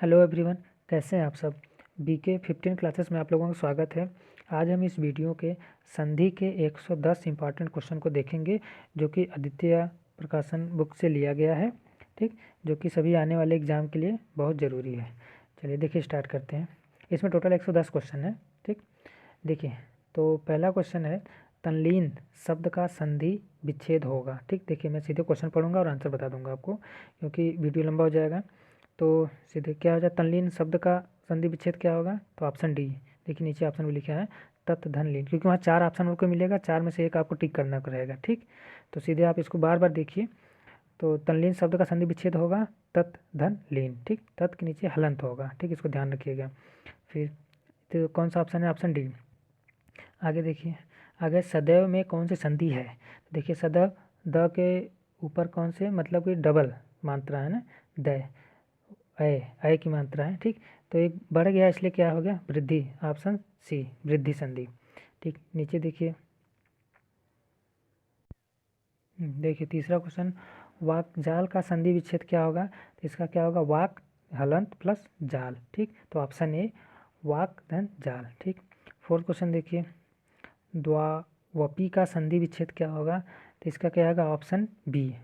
Hello everyone, कैसे हैं आप सब। बीके 15 क्लासेस में आप लोगों का स्वागत है। आज हम इस वीडियो के संधि के 110 इंपॉर्टेंट क्वेश्चन को देखेंगे जो कि आदित्य प्रकाशन बुक से लिया गया है। ठीक, जो कि सभी आने वाले एग्ज़ाम के लिए बहुत ज़रूरी है। चलिए देखिए, स्टार्ट करते हैं। इसमें टोटल 110 क्वेश्चन है। ठीक, देखिए तो पहला क्वेश्चन है, तल्लीन शब्द का संधि विच्छेद होगा। ठीक, देखिए मैं सीधे क्वेश्चन पढ़ूंगा और आंसर बता दूंगा आपको, क्योंकि वीडियो लंबा हो जाएगा। तो सीधे क्या हो जाए, तल्लीन शब्द का संधि विच्छेद क्या होगा, तो ऑप्शन डी। देखिए नीचे ऑप्शन भी लिखा है तत् धन लीन, क्योंकि वहाँ 4 ऑप्शन आपको मिलेगा, 4 में से एक आपको टिक करना रहेगा। ठीक, तो सीधे आप इसको बार बार देखिए। तो तल्लीन शब्द का संधि विच्छेद होगा तत् धन लीन। ठीक, तत् के नीचे हलंत होगा। ठीक, इसको ध्यान रखिएगा। फिर तो कौन सा ऑप्शन है, ऑप्शन डी। आगे देखिए, आगे सदैव में कौन सी संधि है। देखिए सदैव द के ऊपर कौन से, मतलब कि डबल मात्रा है ना, द अय की मात्रा है। ठीक, तो एक बढ़ गया इसलिए क्या हो गया, वृद्धि। ऑप्शन सी, वृद्धि संधि। ठीक, नीचे देखिए, देखिए तीसरा क्वेश्चन, वाक जाल का संधि विच्छेद क्या होगा। तो इसका क्या होगा, वाक हलंत प्लस जाल। ठीक, तो ऑप्शन ए, वाक धन जाल। ठीक, फोर्थ क्वेश्चन देखिए, द्वावपी का संधि विच्छेद क्या होगा। तो इसका क्या होगा, ऑप्शन बी,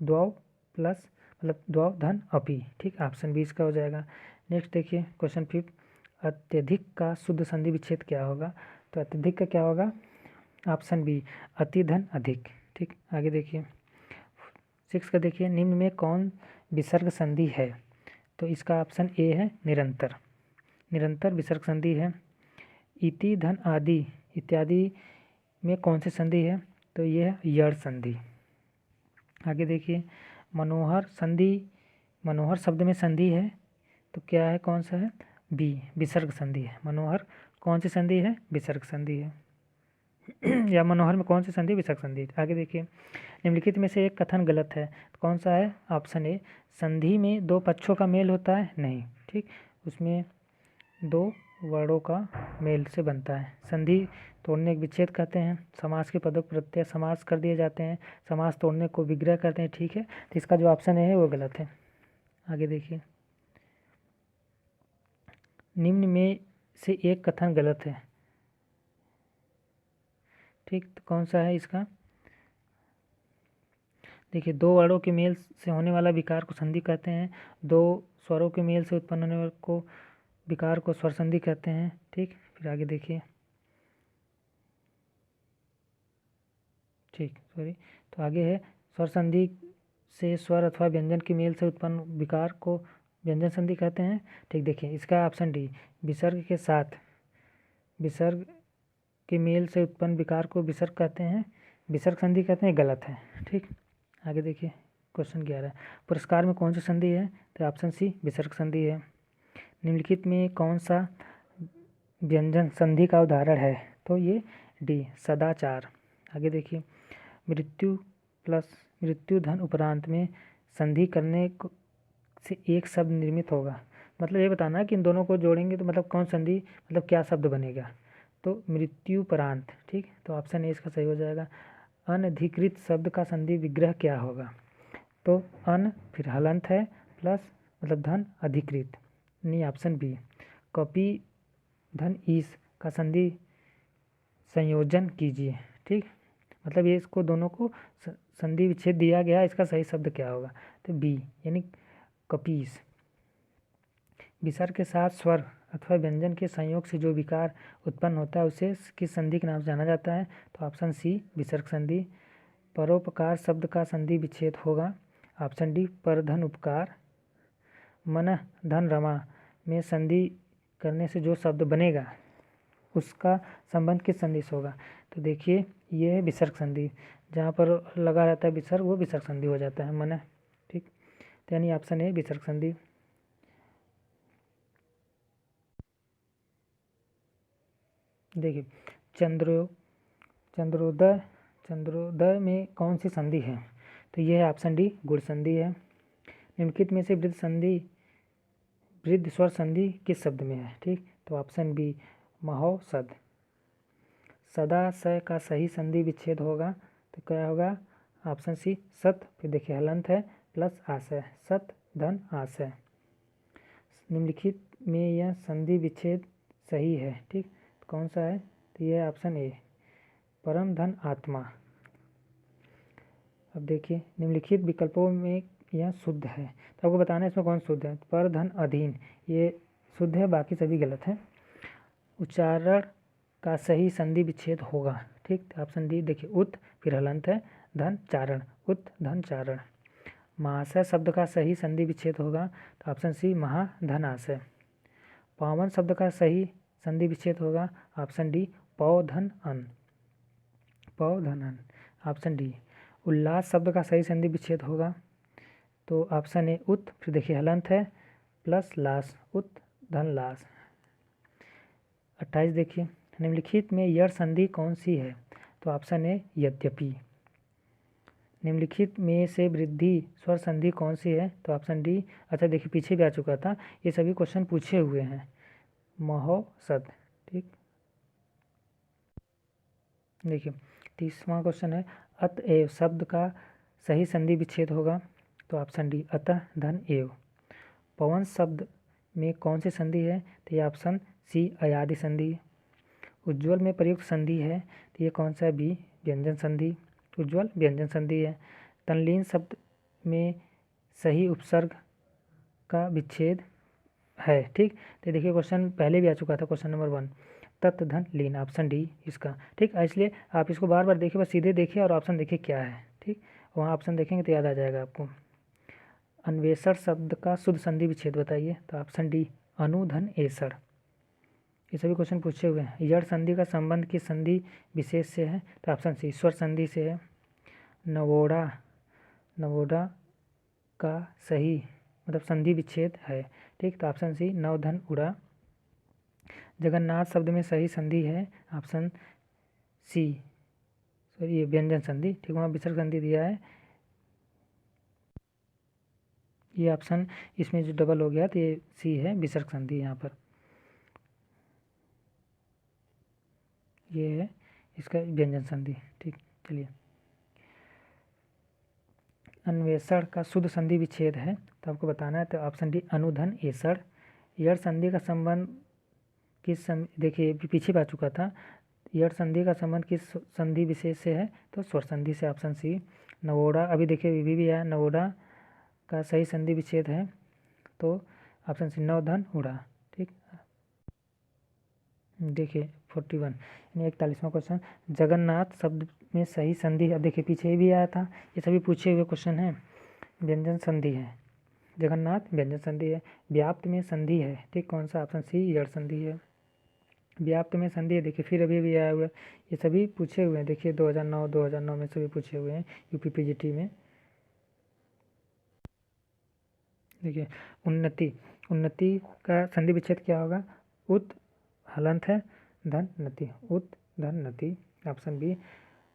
द्वौ प्लस मतलब द्वौ धन अपी। ठीक, ऑप्शन बी इसका हो जाएगा। नेक्स्ट देखिए क्वेश्चन फिफ्थ, अत्यधिक का शुद्ध संधि विच्छेद क्या होगा। तो अत्यधिक का क्या होगा, ऑप्शन बी, अति धन अधिक। ठीक, आगे देखिए सिक्स का देखिए, निम्न में कौन विसर्ग संधि है। तो इसका ऑप्शन ए है निरंतर। निरंतर विसर्ग संधि है। इति धन आदि इत्यादि में कौन सी संधि है। तो ये है यड़ संधि। आगे देखिए, मनोहर संधि, मनोहर शब्द में संधि है तो क्या है, कौन सा है, बी, विसर्ग संधि है। मनोहर कौन सी संधि है, विसर्ग संधि है। या मनोहर में कौन सी संधि, विसर्ग संधि। आगे देखिए, निम्नलिखित में से एक कथन गलत है, तो कौन सा है, ऑप्शन ए, संधि में दो पक्षों का मेल होता है, नहीं। ठीक, उसमें दो वर्णों का मेल से बनता है। संधि तोड़ने को विच्छेद कहते हैं। समास के पदों प्रत्यय समास कर दिए जाते हैं। समास तोड़ने को विग्रह कहते हैं। ठीक है, तो इसका जो ऑप्शन है वो गलत है। आगे देखिए, निम्न में से एक कथन गलत है। ठीक, तो कौन सा है इसका, देखिए दो वर्णों के मेल से होने वाला विकार को संधि कहते हैं। दो स्वरों के मेल से उत्पन्न होने वाले को विकार को स्वर संधि कहते हैं। ठीक, फिर आगे देखिए, ठीक सॉरी, तो आगे है, स्वर संधि से स्वर अथवा व्यंजन के मेल से उत्पन्न विकार को व्यंजन संधि कहते हैं। ठीक, देखिए इसका ऑप्शन डी, विसर्ग के साथ, विसर्ग के मेल से उत्पन्न विकार को विसर्ग कहते हैं, विसर्ग संधि कहते हैं, गलत है। ठीक, आगे देखिए क्वेश्चन 11, पुरस्कार में कौन सी संधि है। तो ऑप्शन सी, विसर्ग संधि है। निम्नलिखित में कौन सा व्यंजन संधि का उदाहरण है। तो ये डी, सदाचार। आगे देखिए, मृत्यु प्लस मृत्यु धन उपरांत में संधि करने से एक शब्द निर्मित होगा। मतलब ये बताना है कि इन दोनों को जोड़ेंगे तो मतलब कौन संधि, मतलब क्या शब्द बनेगा। तो मृत्युपरांत। ठीक, तो ऑप्शन ए इसका सही हो जाएगा। अनधिकृत शब्द का संधि विग्रह क्या होगा। तो अन फिर हलंत है प्लस मतलब धन अधिकृत, नहीं, ऑप्शन बी, कपि धन ईस का संधि संयोजन कीजिए। ठीक, मतलब ये इसको दोनों को संधि विच्छेद दिया गया, इसका सही शब्द क्या होगा। तो बी, यानी कपीस। विसर्ग के साथ स्वर अथवा व्यंजन के संयोग से जो विकार उत्पन्न होता है उसे किस संधि के नाम से जाना जाता है। तो ऑप्शन सी, विसर्ग संधि। परोपकार शब्द का संधि विच्छेद होगा, ऑप्शन डी, परधन उपकार। मन धन रमा में संधि करने से जो शब्द बनेगा उसका संबंध किस संधि से होगा। तो देखिए ये है विसर्ग संधि, जहाँ पर लगा रहता है विसर्ग वो विसर्ग संधि हो जाता है, मन। ठीक, तो यानी ऑप्शन ए, विसर्ग संधि। देखिए चंद्रोदय, चंद्रोदय में कौन सी संधि है। तो ये है ऑप्शन डी, गुण संधि है। निम्नलिखित में से वृद्ध संधि, वृद्ध स्वर संधि किस शब्द में है। ठीक, तो ऑप्शन बी, महोसद। सदा स का सही संधि विच्छेद होगा तो क्या होगा, ऑप्शन सी, सत। फिर देखिए हलंत है प्लस आशय, सत धन आशय। निम्नलिखित में यह संधि विच्छेद सही है, ठीक। तो कौन सा है? तो ये है ऑप्शन ए, परम धन आत्मा। अब देखिए निम्नलिखित विकल्पों में यह शुद्ध है, तो आपको बताना है इसमें कौन शुद्ध है। पर धन अधीन ये शुद्ध है, बाकी सभी गलत है। उच्चारण का सही संधि विच्छेद होगा, ठीक। ऑप्शन डी देखिए, उत फिर हलंत है धन चारण, उत धन चारण। महाशय शब्द का सही संधि विच्छेद होगा, तो ऑप्शन सी महाधनाशय। पावन शब्द का सही संधि विच्छेद होगा, ऑप्शन डी पौ धन अन, पौ धन अन। ऑप्शन डी उल्लास शब्द का सही संधि विच्छेद होगा, तो ऑप्शन ए उत फिर देखिए हलंत है प्लस लास, उत धन लास। 28 देखिए, निम्नलिखित में यड़ संधि कौन सी है? तो ऑप्शन ए यद्यपि। निम्नलिखित में से वृद्धि स्वर संधि कौन सी है? तो ऑप्शन डी। अच्छा देखिए पीछे भी आ चुका था, ये सभी क्वेश्चन पूछे हुए हैं। महोसद, ठीक। देखिए 30वां क्वेश्चन है, अतएव शब्द का सही संधि विच्छेद होगा, तो ऑप्शन डी अतः धन एव। पवन शब्द में कौन सी संधि है? तो ये ऑप्शन सी अयादि संधि। उज्ज्वल में प्रयुक्त संधि है, तो ये कौन सा है? बी व्यंजन संधि, उज्ज्वल व्यंजन संधि है। तनलीन शब्द में सही उपसर्ग का विच्छेद है, ठीक। तो देखिए क्वेश्चन पहले भी आ चुका था, क्वेश्चन नंबर 1, तत् धन लीन, ऑप्शन डी इसका, ठीक। इसलिए आप इसको बार बार देखिए, बस सीधे देखिए और ऑप्शन देखिए क्या है, ठीक। वहाँ ऑप्शन देखेंगे तो याद आ जाएगा आपको। अन्वेषण शब्द का शुद्ध संधि विच्छेद बताइए, तो ऑप्शन डी अनुधन एसड़। ये सभी क्वेश्चन पूछे हुए हैं। यड़ संधि का संबंध किस संधि विशेष से है? तो ऑप्शन सी स्वर संधि से है। नवोढ़ा, नवोढ़ा का सही मतलब संधि विच्छेद है, ठीक। तो ऑप्शन सी नवधन उड़ा। जगन्नाथ शब्द में सही संधि है, ऑप्शन सी, सॉरी ये व्यंजन संधि, ठीक। वहाँ विसर्ग संधि दिया है, ये ऑप्शन इसमें जो डबल हो गया तो ये सी है विसर्ग संधि यहाँ पर, ये है इसका व्यंजन संधि, ठीक। चलिए अन्वेषण का शुद्ध संधि विच्छेद है, तो आपको बताना है, तो ऑप्शन डी अनुधन एसड़। यड़ संधि का संबंध किस देखिए पीछे आ चुका था, यड़ संधि का संबंध किस संधि विशेष से है? तो स्वर संधि से, ऑप्शन सी। नवोढ़ा अभी देखिए भी आया, नवोढ़ा का सही संधि विच्छेद है, तो ऑप्शन सी नवधन उड़ा, ठीक। देखिए 41 यानी 41वां क्वेश्चन, जगन्नाथ शब्द में सही संधि, अब देखिए पीछे भी आया था, ये सभी पूछे हुए क्वेश्चन हैं। व्यंजन संधि है, जगन्नाथ व्यंजन संधि है। व्याप्त में संधि है, ठीक। कौन सा? ऑप्शन सी यड़ संधि है। व्याप्त में संधि है, देखिए फिर अभी भी आया हुआ है, ये सभी पूछे हुए हैं। देखिए 2009 में सभी पूछे हुए हैं यूपी पीजीटी में। देखिए उन्नति, उन्नति का संधि विच्छेद क्या होगा? उत हलंत है धन नति, उत धन नति, ऑप्शन बी।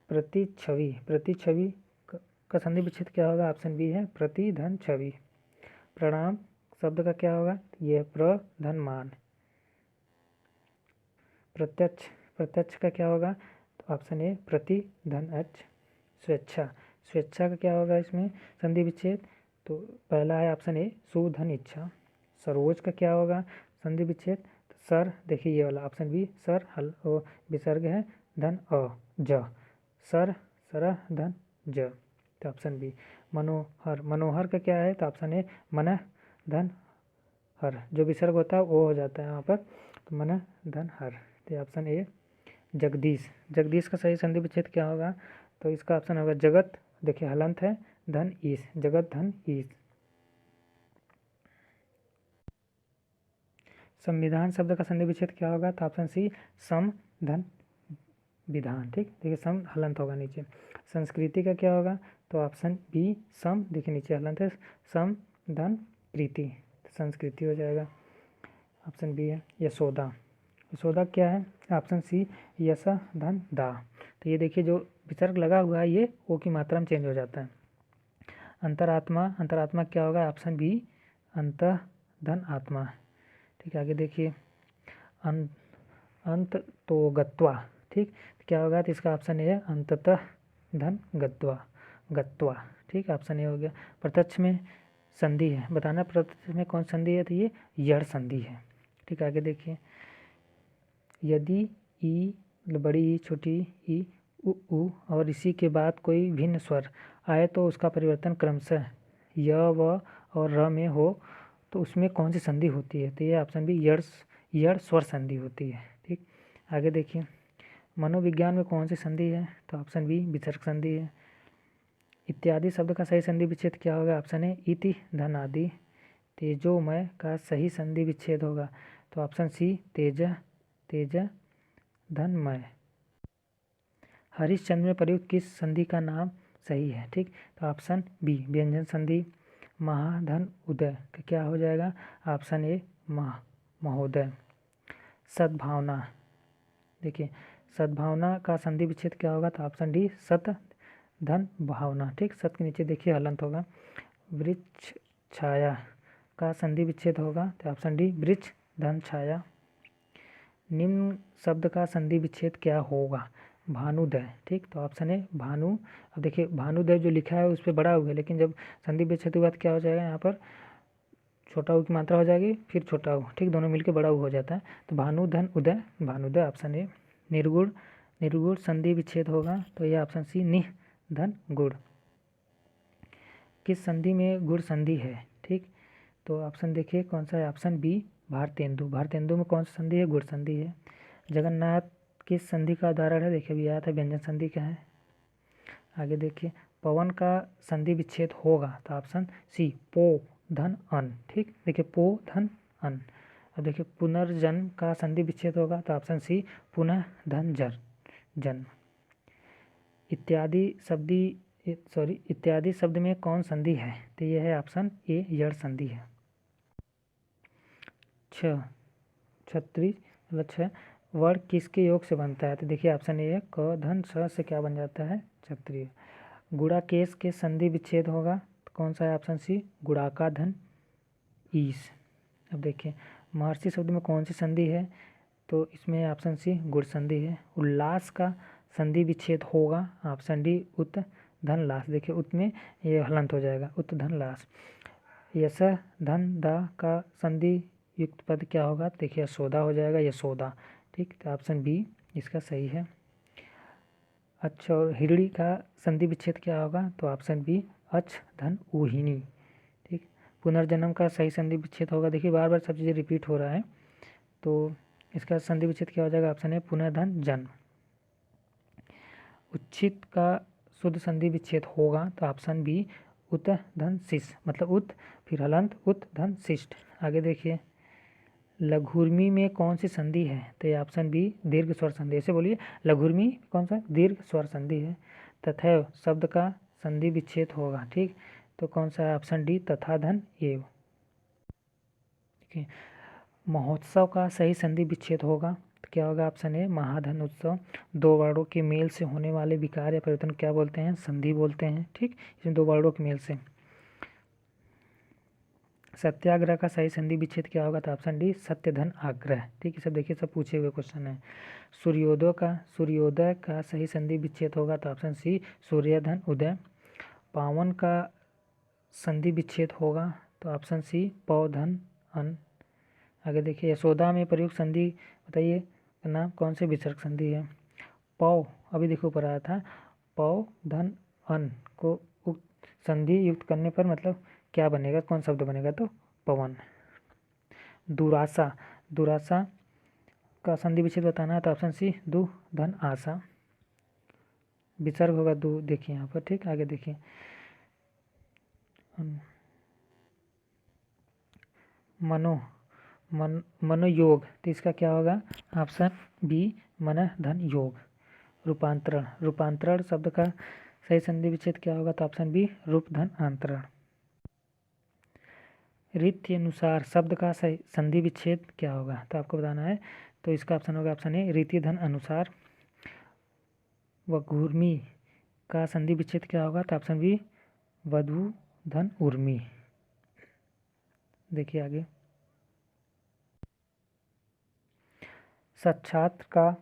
प्रतिछवि, प्रतिछवि का संधि विच्छेद क्या होगा? ऑप्शन बी है प्रति धन छवि। प्रणाम शब्द का क्या होगा? ये प्र धन मान। प्रत्यक्ष, प्रत्यक्ष का क्या होगा? तो ऑप्शन ए प्रति धन अच। स्वेच्छा, स्वेच्छा का क्या होगा इसमें संधि विच्छेद? तो पहला है ऑप्शन ए सु धन इच्छा। सरोज का क्या होगा संधि विच्छेद? तो सर, देखिए ये वाला ऑप्शन बी सर, हल ओ विसर्ग है धन अ ज, सर सरह धन ज, तो ऑप्शन बी। मनोहर, मनोहर का क्या है? तो ऑप्शन ए मन धन हर, जो विसर्ग होता है वो हो जाता है वहाँ पर, तो मन धन हर, तो ऑप्शन ए। जगदीश, जगदीश का सही संधि विच्छेद क्या होगा? तो इसका ऑप्शन होगा जगत, देखिए हलंत है धन ईश, जगत धन ईश। संविधान शब्द का संधि विच्छेद क्या होगा? तो ऑप्शन सी सम धन विधान, ठीक। देखिए सम हलंत होगा नीचे। संस्कृति का क्या होगा? तो ऑप्शन बी सम, देखिए नीचे हलंत है, सम धन कृति, तो संस्कृति हो जाएगा, ऑप्शन बी है। यशोदा, यशोदा क्या है? ऑप्शन सी यश धन दा, तो ये देखिए जो विसर्ग लगा हुआ है ये ओ की मात्रा में चेंज हो जाता है। अंतरात्मा, अंतरात्मा क्या होगा? ऑप्शन बी अंत धन आत्मा, ठीक है। आगे देखिए अंत तो गत्वा, ठीक, क्या होगा? तो इसका ऑप्शन ए है अंततः धन गत्वा, गत्वा, ठीक, ऑप्शन ए हो गया। प्रत्यक्ष में संधि है, बताना प्रत्यय में कौन संधि है, तो ये यड़ संधि है। ठीक, आगे देखिए, यदि ई मतलब बड़ी ई, छोटी ई, उ और इसी के बाद कोई भिन्न स्वर आए तो उसका परिवर्तन क्रमशः य, व और र में हो तो उसमें कौन सी संधि होती है, तो ये ऑप्शन बी यड़ स्वर संधि होती है। ठीक, आगे देखिए, मनोविज्ञान में कौन सी संधि है, तो ऑप्शन बी विसर्ग संधि है। इत्यादि शब्द का सही संधि विच्छेद क्या होगा, ऑप्शन ए इति धन आदि। तेजोमय का सही संधि विच्छेद होगा, तो ऑप्शन सी तेज धनमय। हरिश्चंद्र में प्रयुक्त किस संधि का नाम सही है, ठीक, तो ऑप्शन बी व्यंजन संधि। महाधन उदय का क्या हो जाएगा, ऑप्शन ए महोदय। सद्भावना, देखिए सद्भावना का संधि विच्छेद क्या होगा, तो ऑप्शन डी सत धन भावना। ठीक, सत के नीचे देखिए हलंत होगा। वृक्ष छाया का संधि विच्छेद होगा, तो ऑप्शन डी वृक्ष धन छाया। निम्न शब्द का संधि विच्छेद क्या होगा, भानुदय। ठीक, तो ऑप्शन है भानु। अब देखिए भानुदय जो लिखा है उस पर बड़ा हुआ है, लेकिन जब संधि विच्छेद हुआ तो क्या हो जाएगा, यहाँ पर छोटा ऊ की मात्रा हो जाएगी, फिर छोटा ऊ, ठीक, दोनों मिलकर बड़ा ऊ हो जाता है, तो भानु धन उदय, भानुदय ऑप्शन ए। निर्गुण संधि विच्छेद होगा, तो यह ऑप्शन सी निह धन गुण। किस संधि में गुण संधि है, ठीक, तो ऑप्शन देखिए कौन सा है, ऑप्शन बी भारतेंदु में कौन सा संधि है, गुण संधि है। जगन्नाथ किस संधि का उदाहरण है, देखिए अभी आया था व्यंजन संधि का है। आगे देखिए, पवन का संधि विच्छेद होगा, तो ऑप्शन सी पो धन अन। ठीक, देखिए पो धन अन। अब देखिए पुनर्जन्म का संधि विच्छेद होगा, तो ऑप्शन सी पुनः धन जन्म। इत्यादि शब्द में कौन संधि है, तो यह है ऑप्शन ए यड़ संधि है। छत्रीस मतलब 6 वर्ण किसके योग से बनता है, तो देखिए ऑप्शन ए क धन स से क्या बन जाता है, क्षत्रिय। गुणाकेश के संधि विच्छेद होगा, तो कौन सा है, ऑप्शन सी गुणाका धन ईस। अब देखिए महर्षि शब्द में कौन सी संधि है, तो इसमें ऑप्शन सी गुण संधि है। उल्लास का संधि विच्छेद होगा, ऑप्शन डी उत धन लास। देखिए उत में ये हलंत हो जाएगा, उत धन लास। यश धन दा का संधि युक्त पद क्या होगा, देखिए यशोदा हो जाएगा, यशोदा। ठीक, तो ऑप्शन बी इसका सही है। अच्छा, और हिरणी का संधि विच्छेद क्या होगा, तो ऑप्शन बी अच धन ऊहिणी। ठीक, पुनर्जन्म का सही संधि विच्छेद होगा, देखिए बार बार सब चीज़ें रिपीट हो रहा है, तो इसका संधि विच्छेद क्या हो जाएगा, ऑप्शन है पुनः धन जन्म। उच्छित का शुद्ध संधि विच्छेद होगा, तो ऑप्शन बी उत धन शिष्ट, मतलब उत फिर हलंत उत धन शिष्ट। आगे देखिए, लघुर्मी में कौन सी संधि है, तो ये ऑप्शन बी दीर्घ स्वर संधि। ऐसे बोलिए लघुर्मी कौन सा, दीर्घ स्वर संधि है। तथैव शब्द का संधि विच्छेद होगा, ठीक, तो कौन सा है, ऑप्शन डी तथा धन एव। महोत्सव का सही संधि विच्छेद होगा, तो क्या होगा, ऑप्शन ए महाधन उत्सव। दो वर्णों के मेल से होने वाले विकार या परिवर्तन क्या बोलते हैं, संधि बोलते हैं। ठीक, इसमें दो वर्णों के मेल से। सत्याग्रह का सही संधि विच्छेद क्या होगा, तो ऑप्शन डी सत्य धन आग्रह। ठीक है, सब देखिए सब पूछे हुए क्वेश्चन है। सूर्योदय का सही संधि विच्छेद होगा, तो ऑप्शन सी सूर्य धन उदय। पावन का संधि विच्छेद होगा, तो ऑप्शन सी पौ धन अन। आगे देखिए, यशोदा में प्रयुक्त संधि बताइए नाम कौन से विसर्ग संधि है। पौ, अभी देखो ऊपर आया था, पौ धन अन को संधि युक्त करने पर मतलब क्या बनेगा, कौन शब्द बनेगा, तो पवन। दुरासा का संधि विच्छेद बताना है, तो ऑप्शन सी दु धन आशा। विसर्ग होगा दु, देखिए यहाँ पर। ठीक, आगे देखिए, मनोयोग, तो इसका क्या होगा, ऑप्शन बी मन धन योग। रूपांतरण शब्द का सही संधि विच्छेद क्या होगा, तो ऑप्शन बी रूप धन अंतरण। रीति अनुसार शब्द का सही संधि विच्छेद क्या होगा, तो आपको बताना है, तो इसका ऑप्शन होगा ऑप्शन ए रीति धन अनुसार। वघूर्मी का संधि विच्छेद क्या होगा, तो ऑप्शन बी वधु धन उर्मी। देखिए आगे, सच्छात्र का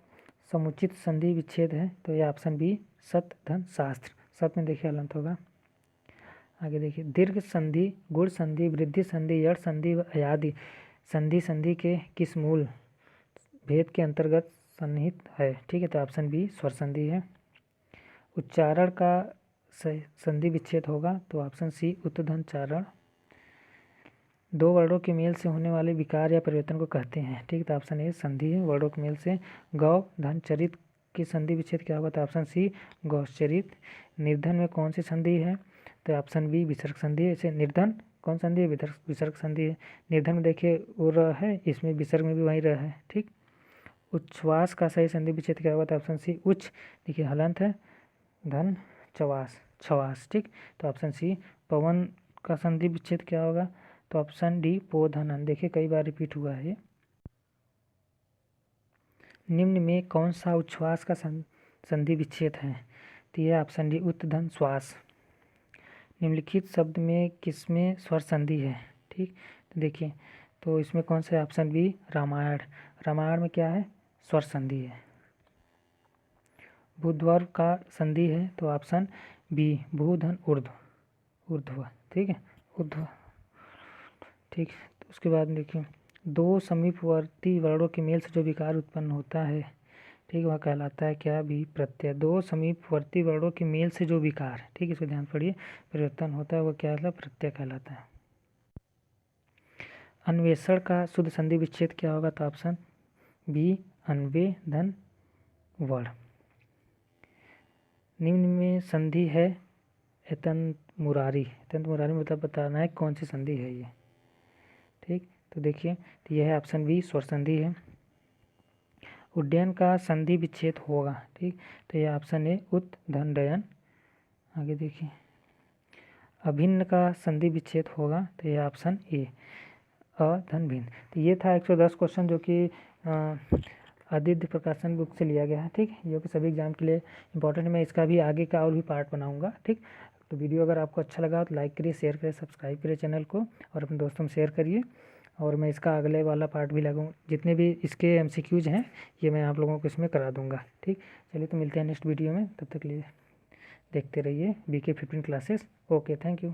समुचित संधि विच्छेद है, तो यह ऑप्शन बी सत धन शास्त्र। सत में देखिए हलंत होगा। आगे देखिए, दीर्घ संधि, गुण संधि, वृद्धि संधि, यड़ संधि व अयादि संधि संधि के किस मूल भेद के अंतर्गत सन्निहित है? ठीक है, तो ऑप्शन बी स्वर संधि है। उच्चारण का संधि विच्छेद होगा तो ऑप्शन सी उत्तधन चारण। दो वर्णों के मेल से होने वाले विकार या परिवर्तन को कहते हैं। ठीक है, तो ऑप्शन ए संधि है, वर्णों के मेल से। गौ धन चरित की संधि विच्छेद क्या होगा? तो ऑप्शन सी गौचरित। निर्धन में कौन सी संधि है? तो ऑप्शन बी विसर्ग संधि है। इसे निर्धन कौन संधि है? विसर्ग संधि है। निर्धन में देखिए वो र है, इसमें विसर्ग में भी वही र है। ठीक। उच्छ्वास का सही संधि विच्छेद क्या होगा? तो ऑप्शन सी उच्च, देखिए हलंत है, धन चवास, छवास। ठीक, तो ऑप्शन सी। पवन का संधि विच्छेद क्या होगा? तो ऑप्शन डी पोधनन। देखिए कई बार रिपीट हुआ है। निम्न में कौन सा उच्छ्वास का संधि विच्छेद है? तो यह ऑप्शन डी उत्तधन श्वास। निम्नलिखित शब्द में किसमें स्वर संधि है? ठीक, तो देखिए, तो इसमें कौन सा है? Option B Ramayan. रामायण में क्या है? स्वर संधि है। भूध्वर का संधि है तो ऑप्शन बी भूधन ऊर्ध्व। ठीक है, ऊर्ध्व। ठीक, तो उसके बाद देखिए, दो समीपवर्ती वर्णों के मेल से जो विकार उत्पन्न होता है, ठीक, वह कहलाता है क्या? भी प्रत्यय। दो समीपवर्ती वर्णों के मेल से जो विकार, ठीक, इसको ध्यान पढ़िए, परिवर्तन होता है, वह क्या कहलाता? प्रत्यय कहलाता है। अन्वेषण का शुद्ध संधि विच्छेद क्या होगा? तो ऑप्शन बी अन्वेधन वर्ण। निम्न में संधि है एतंत मुरारी। एतंत मुरारी मतलब बताना है कौन सी संधि है ये। ठीक, तो देखिए, तो यह है ऑप्शन बी स्वर संधि है। उड्डयन का संधि विच्छेद होगा। ठीक, तो यह ऑप्शन ए उत धन डयन। आगे देखिए, अभिन्न का संधि विच्छेद होगा तो यह ऑप्शन ए अधन भिन्न। तो ये था 110 क्वेश्चन जो कि आदित्य प्रकाशन बुक से लिया गया है। ठीक, जो कि सभी एग्जाम के लिए इंपॉर्टेंट है। मैं इसका भी आगे का और भी पार्ट बनाऊंगा। ठीक, तो वीडियो अगर आपको अच्छा लगा तो लाइक करिए, शेयर करिए, सब्सक्राइब करिए चैनल को और अपने दोस्तों में शेयर करिए। और मैं इसका अगले वाला पार्ट भी लगाऊँ, जितने भी इसके MCQs हैं ये मैं आप लोगों को इसमें करा दूँगा। ठीक, चलिए तो मिलते हैं नेक्स्ट वीडियो में, तब तक लिए देखते रहिए BK 15 classes. Okay, thank you.